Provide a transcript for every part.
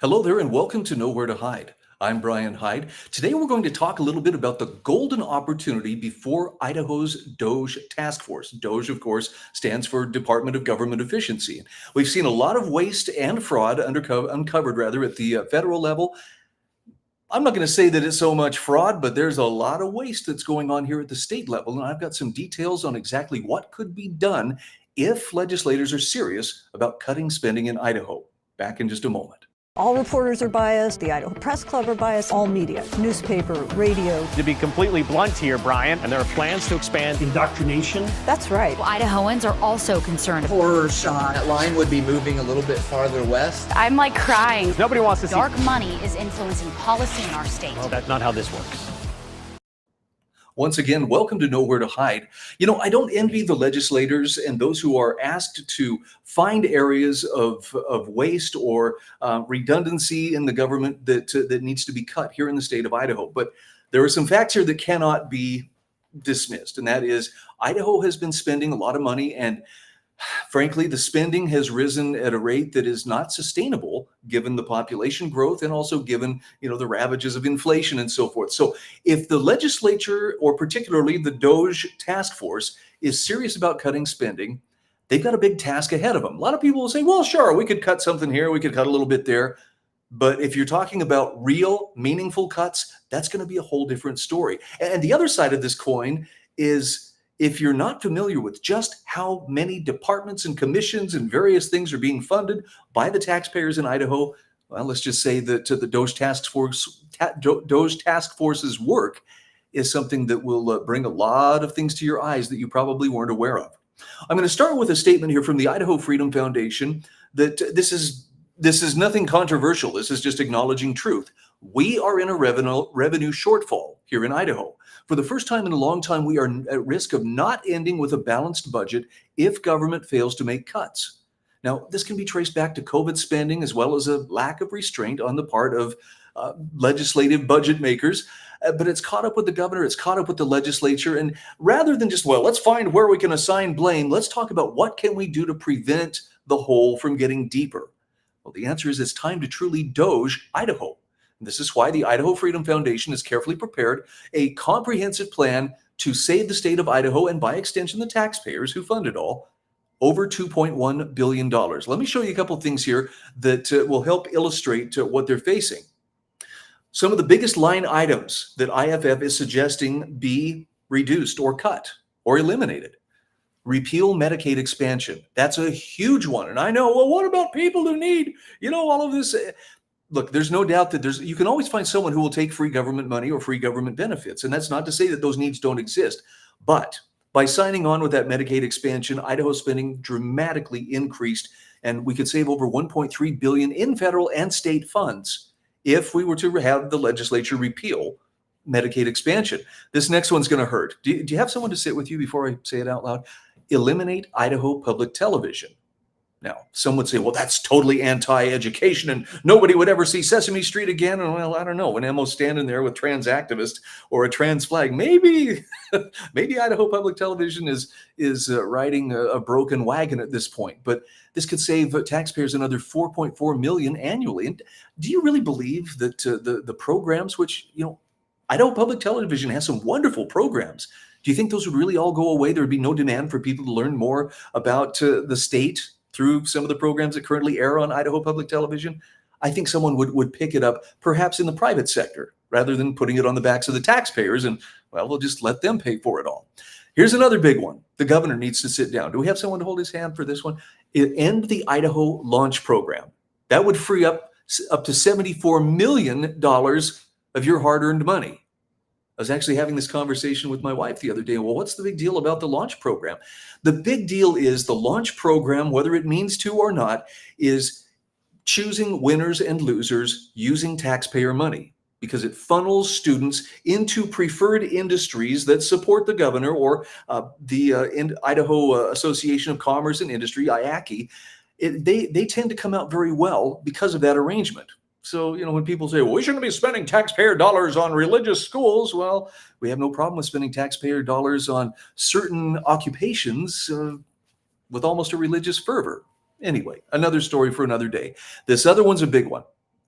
Hello there and welcome to Nowhere to Hide. I'm Brian Hyde. Today we're going to talk a little bit about the golden opportunity before Idaho's DOGE task force. DOGE, of course, stands for Department of Government Efficiency. We've seen a lot of waste and fraud uncovered at the federal level. I'm not going to say that it's so much fraud, but there's a lot of waste that's going on here at the state level. And I've got some details on exactly what could be done if legislators are serious about cutting spending in Idaho. Back in just a moment. All reporters are biased, the Idaho Press Club are biased, all media, newspaper, radio. To be completely blunt here, Brian, and there are plans to expand indoctrination. That's right. Well, Idahoans are also concerned. Horror shot. That line would be moving a little bit farther west. I'm like crying. Nobody wants to see dark money is influencing policy in our state. Well, that's not how this works. Once again, welcome to Nowhere to Hide. I don't envy the legislators and those who are asked to find areas of waste or redundancy in the government that needs to be cut here in the state of Idaho. But there are some facts here that cannot be dismissed, and that is Idaho has been spending a lot of money, and frankly, the spending has risen at a rate that is not sustainable given the population growth and also given, the ravages of inflation and so forth. So if the legislature, or particularly the DOGE task force, is serious about cutting spending, they've got a big task ahead of them. A lot of people will say, well, sure, we could cut something here, we could cut a little bit there. But if you're talking about real, meaningful cuts, that's going to be a whole different story. And the other side of this coin is, if you're not familiar with just how many departments and commissions and various things are being funded by the taxpayers in Idaho, well, let's just say that the DOGE task force's work is something that will bring a lot of things to your eyes that you probably weren't aware of. I'm going to start with a statement here from the Idaho Freedom Foundation that this is nothing controversial. This is just acknowledging truth. We are in a revenue shortfall here in Idaho. For the first time in a long time, we are at risk of not ending with a balanced budget if government fails to make cuts. Now, this can be traced back to COVID spending as well as a lack of restraint on the part of legislative budget makers. But it's caught up with the governor, it's caught up with the legislature. And rather than just, let's find where we can assign blame, let's talk about what can we do to prevent the hole from getting deeper. Well, the answer is it's time to truly DOGE Idaho. This is why the Idaho Freedom Foundation has carefully prepared a comprehensive plan to save the state of Idaho and, by extension, the taxpayers who fund it all, over $2.1 billion. Let me show you a couple of things here that will help illustrate what they're facing. Some of the biggest line items that IFF is suggesting be reduced or cut or eliminated. Repeal Medicaid expansion. That's a huge one. And I know, what about people who need, all of this? Look, there's no doubt that you can always find someone who will take free government money or free government benefits. And that's not to say that those needs don't exist. But by signing on with that Medicaid expansion, Idaho's spending dramatically increased, and we could save over $1.3 billion in federal and state funds if we were to have the legislature repeal Medicaid expansion. This next one's going to hurt. Do you have someone to sit with you before I say it out loud? Eliminate Idaho Public Television. Now, some would say, that's totally anti-education and nobody would ever see Sesame Street again. And I don't know, when Emmo's standing there with trans activists or a trans flag, maybe Idaho Public Television is riding a broken wagon at this point. But this could save taxpayers another $4.4 million annually. And do you really believe that the programs, which, Idaho Public Television has some wonderful programs, do you think those would really all go away? There would be no demand for people to learn more about the state through some of the programs that currently air on Idaho Public Television? I think someone would pick it up perhaps in the private sector rather than putting it on the backs of the taxpayers and, we'll just let them pay for it all. Here's another big one. The governor needs to sit down. Do we have someone to hold his hand for this one? End the Idaho Launch Program. That would free up to $74 million of your hard-earned money. I was actually having this conversation with my wife the other day. Well, what's the big deal about the launch program? The big deal is the launch program, whether it means to or not, is choosing winners and losers using taxpayer money because it funnels students into preferred industries that support the governor or the Idaho Association of Commerce and Industry, IACI. They tend to come out very well because of that arrangement. So, when people say, we shouldn't be spending taxpayer dollars on religious schools, well, we have no problem with spending taxpayer dollars on certain occupations with almost a religious fervor. Anyway, another story for another day. This other one's a big one.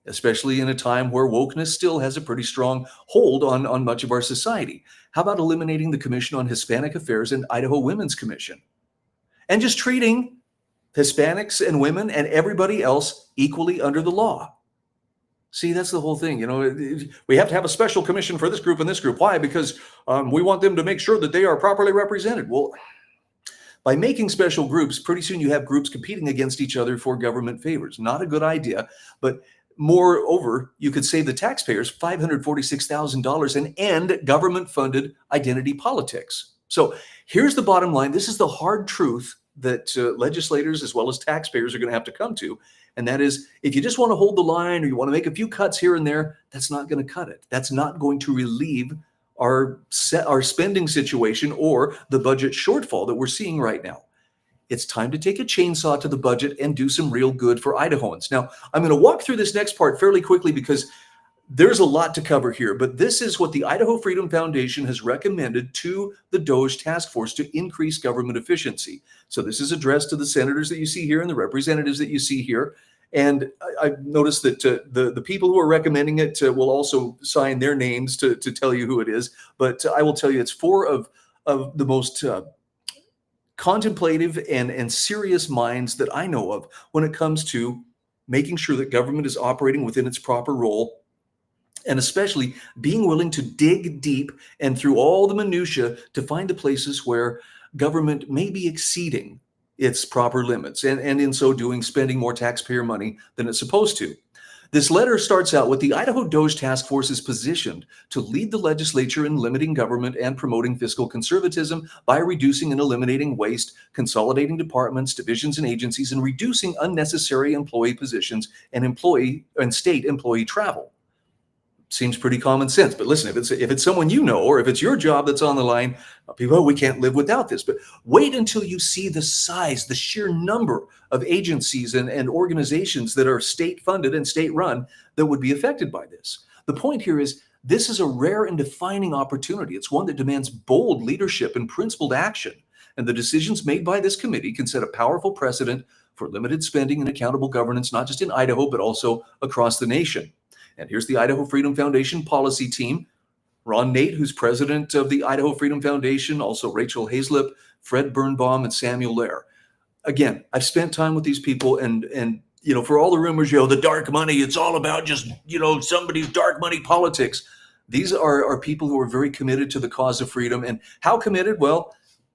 especially in a time where wokeness still has a pretty strong hold on much of our society. How about eliminating the Commission on Hispanic Affairs and Idaho Women's Commission? And just treating Hispanics and women and everybody else equally under the law. See, that's the whole thing. We have to have a special commission for this group and this group. Why? Because we want them to make sure that they are properly represented. Well, by making special groups, pretty soon you have groups competing against each other for government favors. Not a good idea, but moreover, you could save the taxpayers $546,000 and end government-funded identity politics. So here's the bottom line. This is the hard truth that legislators as well as taxpayers are going to have to come to. And that is, if you just want to hold the line or you want to make a few cuts here and there, that's not going to cut it. That's not going to relieve our spending situation or the budget shortfall that we're seeing right now. It's time to take a chainsaw to the budget and do some real good for Idahoans. Now, I'm going to walk through this next part fairly quickly because there's a lot to cover here, but this is what the Idaho Freedom Foundation has recommended to the DOGE task force to increase government efficiency. So this is addressed to the senators that you see here and the representatives that you see here. And I've noticed that the people who are recommending it will also sign their names to tell you who it is. But I will tell you, it's four of the most contemplative and serious minds that I know of when it comes to making sure that government is operating within its proper role, and especially being willing to dig deep and through all the minutia to find the places where government may be exceeding its proper limits, and in so doing, spending more taxpayer money than it's supposed to. This letter starts out with the Idaho DOGE task force is positioned to lead the legislature in limiting government and promoting fiscal conservatism by reducing and eliminating waste, consolidating departments, divisions, and agencies, and reducing unnecessary employee positions and state employee travel. Seems pretty common sense, but listen, if it's someone you know, or if it's your job that's on the line, people, oh, we can't live without this. But wait until you see the size, the sheer number of agencies and organizations that are state-funded and state-run that would be affected by this. The point here is this is a rare and defining opportunity. It's one that demands bold leadership and principled action. And the decisions made by this committee can set a powerful precedent for limited spending and accountable governance, not just in Idaho, but also across the nation. And here's the Idaho Freedom Foundation policy team. Ron Nate, who's president of the Idaho Freedom Foundation, also Rachel Hazlip, Fred Birnbaum, and Samuel Lair. Again, I've spent time with these people, and for all the rumors, the dark money, it's all about just, somebody's dark money politics. These are people who are very committed to the cause of freedom. And how committed? Well,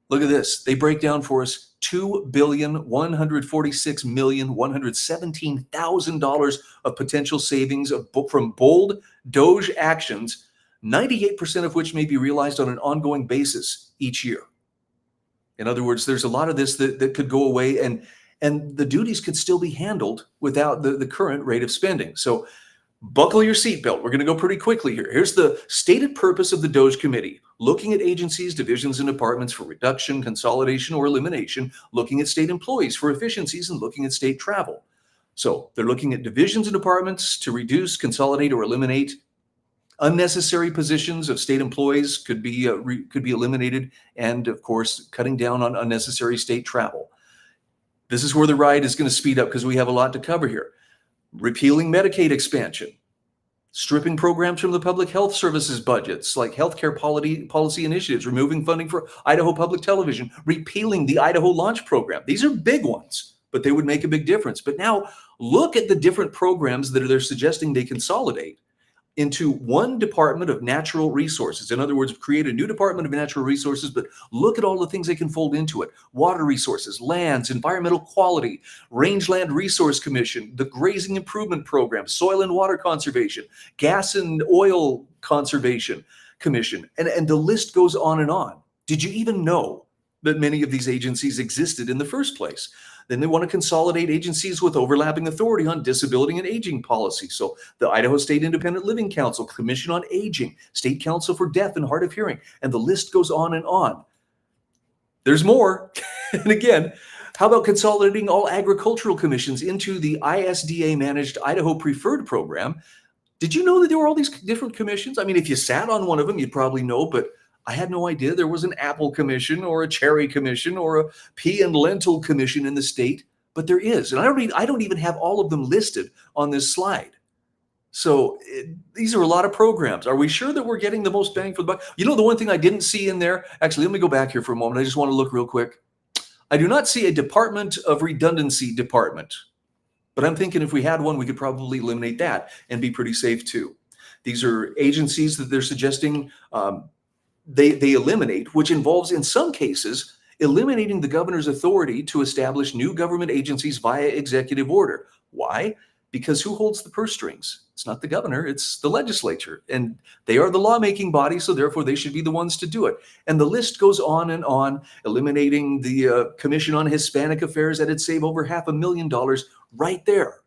look at this. They break down for us $2,146,117,000 of potential savings from bold DOGE actions, 98% of which may be realized on an ongoing basis each year. In other words, there's a lot of this that could go away, and the duties could still be handled without the current rate of spending. So buckle your seatbelt. We're going to go pretty quickly here. Here's the stated purpose of the DOGE committee: looking at agencies, divisions, and departments for reduction, consolidation, or elimination, looking at state employees for efficiencies, and looking at state travel. So they're looking at divisions and departments to reduce, consolidate, or eliminate unnecessary positions of state employees could be eliminated, and of course, cutting down on unnecessary state travel. This is where the ride is going to speed up because we have a lot to cover here. Repealing Medicaid expansion, stripping programs from the public health services budgets like healthcare policy initiatives, removing funding for Idaho Public Television, repealing the Idaho Launch Program. These are big ones, but they would make a big difference. But now look at the different programs that they're suggesting they consolidate into one Department of Natural Resources. In other words, create a new Department of Natural Resources, but look at all the things they can fold into it: water resources, lands, environmental quality, Rangeland Resource Commission, the Grazing Improvement Program, Soil and Water Conservation, Gas and Oil Conservation Commission, and the list goes on and on. Did you even know that many of these agencies existed in the first place? Then they want to consolidate agencies with overlapping authority on disability and aging policy. So the Idaho State Independent Living Council, Commission on Aging, State Council for Deaf and Hard of Hearing, and the list goes on and on. There's more. And again, how about consolidating all agricultural commissions into the ISDA-managed Idaho Preferred Program? Did you know that there were all these different commissions? I mean, if you sat on one of them, you'd probably know, but I had no idea there was an apple commission or a cherry commission or a pea and lentil commission in the state, but there is. And I don't even have all of them listed on this slide. So these are a lot of programs. Are we sure that we're getting the most bang for the buck? You know, the one thing I didn't see in there, actually, let me go back here for a moment. I just want to look real quick. I do not see a Department of Redundancy department, but I'm thinking if we had one, we could probably eliminate that and be pretty safe too. These are agencies that they're suggesting they eliminate, which involves, in some cases, eliminating the governor's authority to establish new government agencies via executive order. Why? Because who holds the purse strings? It's not the governor, it's the legislature. And they are the lawmaking body, so therefore they should be the ones to do it. And the list goes on, eliminating the Commission on Hispanic Affairs. That'd save over $500,000 right there.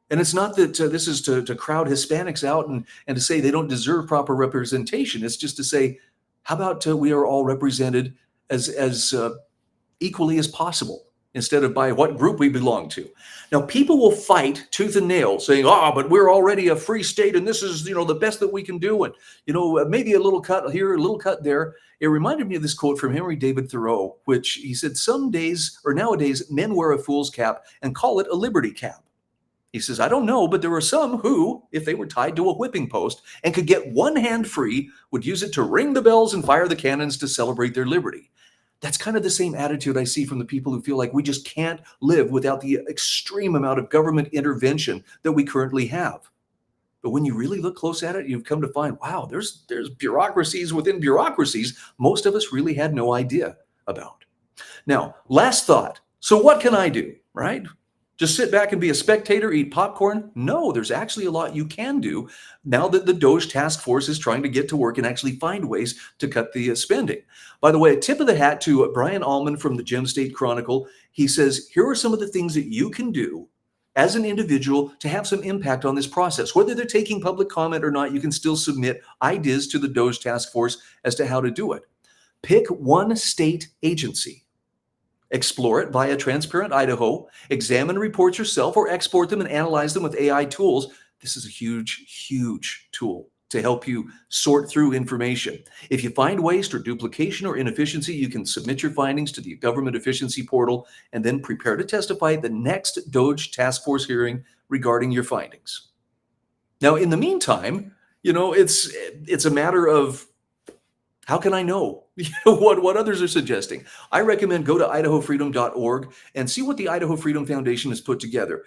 And it's not that this is to crowd Hispanics out and to say they don't deserve proper representation. It's just to say, how about we are all represented as equally as possible, instead of by what group we belong to. Now, people will fight tooth and nail saying, but we're already a free state and this is, the best that we can do. And, maybe a little cut here, a little cut there. It reminded me of this quote from Henry David Thoreau, which he said, some days or nowadays men wear a fool's cap and call it a liberty cap. He says, I don't know, but there are some who, if they were tied to a whipping post and could get one hand free, would use it to ring the bells and fire the cannons to celebrate their liberty. That's kind of the same attitude I see from the people who feel like we just can't live without the extreme amount of government intervention that we currently have. But when you really look close at it, you've come to find, wow, there's bureaucracies within bureaucracies most of us really had no idea about. Now, last thought. So what can I do, right? Just sit back and be a spectator, eat popcorn? No, there's actually a lot you can do now that the DOGE task force is trying to get to work and actually find ways to cut the spending. By the way, a tip of the hat to Brian Allman from the Gem State Chronicle. He says, here are some of the things that you can do as an individual to have some impact on this process. Whether they're taking public comment or not, you can still submit ideas to the DOGE task force as to how to do it. Pick one state agency. Explore it via Transparent Idaho, examine reports yourself or export them and analyze them with AI tools. This is a huge, huge tool to help you sort through information. If you find waste or duplication or inefficiency, you can submit your findings to the Government Efficiency Portal and then prepare to testify at the next DOGE Task Force hearing regarding your findings. Now, in the meantime, it's a matter of, how can I know what others are suggesting? I recommend go to idahofreedom.org and see what the Idaho Freedom Foundation has put together.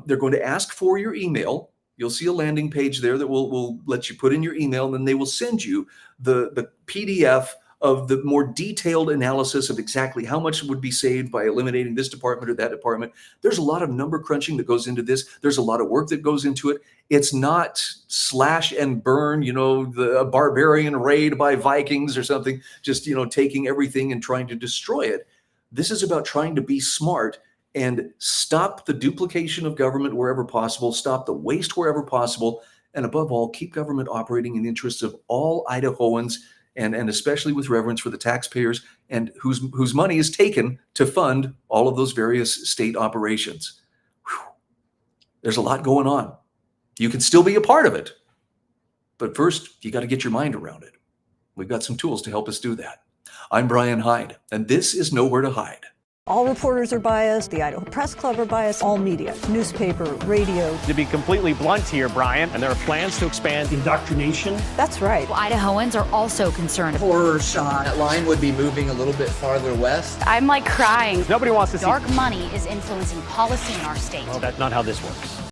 They're going to ask for your email. You'll see a landing page there that will let you put in your email, and then they will send you the PDF of the more detailed analysis of exactly how much would be saved by eliminating this department or that department. There's a lot of number crunching that goes into this. There's a lot of work that goes into it. It's not slash and burn, the barbarian raid by Vikings or something, just, taking everything and trying to destroy it. This is about trying to be smart and stop the duplication of government wherever possible, stop the waste wherever possible, and above all, keep government operating in the interests of all Idahoans, and especially with reverence for the taxpayers and whose money is taken to fund all of those various state operations. Whew. There's a lot going on. You can still be a part of it, but first you got to get your mind around it. We've got some tools to help us do that. I'm Brian Hyde, and this is Nowhere to Hide. All reporters are biased. The Idaho Press Club are biased. All media, newspaper, radio. To be completely blunt here, Brian, and there are plans to expand indoctrination. That's right. Idahoans are also concerned. Horror shot. That line would be moving a little bit farther west. I'm crying. Nobody wants to see Dark money is influencing policy in our state. Well, that's not how this works.